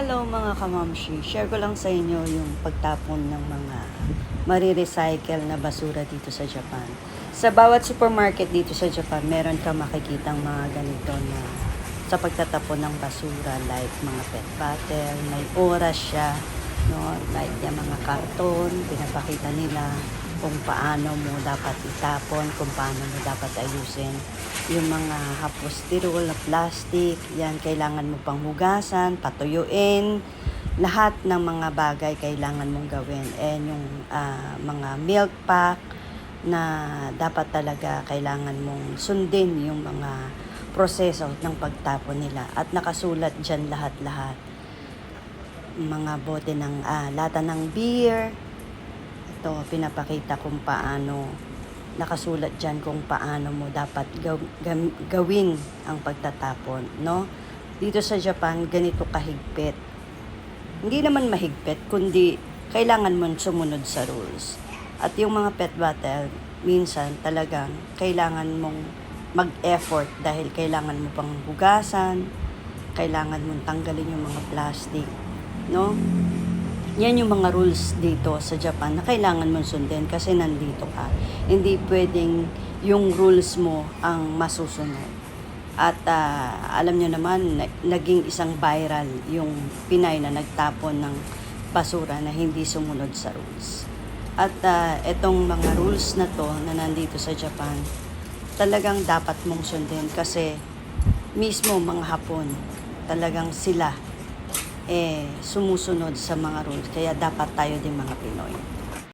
Hello mga kamamshi, share ko lang sa inyo yung pagtapon ng mga marirecycle na basura dito sa Japan. Sa bawat supermarket dito sa Japan, meron ka makikitang mga ganito na sa pagtatapon ng basura, like mga pet bottle, may oras siya, no? Like yung mga karton, pinapakita nila kung paano mo dapat itapon, kung paano mo dapat ayusin. Yung mga hapos-tirol na plastic, yan kailangan mo pang hugasan, patuyuin, lahat ng mga bagay kailangan mong gawin. And yung mga milk pack na dapat talaga kailangan mong sundin yung mga proseso ng pagtapon nila. At nakasulat dyan lahat-lahat. Mga bote ng lata ng beer, ito, pinapakita kung paano, nakasulat dyan kung paano mo dapat gawin ang pagtatapon, no? Dito sa Japan, ganito kahigpit. Hindi naman mahigpit, kundi kailangan mong sumunod sa rules. At yung mga pet bottle, minsan talagang kailangan mong mag-effort dahil kailangan mo pang hugasan, kailangan mong tanggalin yung mga plastic, no? Yan yung mga rules dito sa Japan na kailangan mong sundin kasi nandito ka. Hindi pwedeng yung rules mo ang masusunod. At alam nyo naman, naging isang viral yung Pinay na nagtapon ng basura na hindi sumunod sa rules. At etong mga rules na to na nandito sa Japan, talagang dapat mong sundin kasi mismo mga Hapon, talagang sila sumusunod sa mga rules. Kaya dapat tayo din mga Pinoy.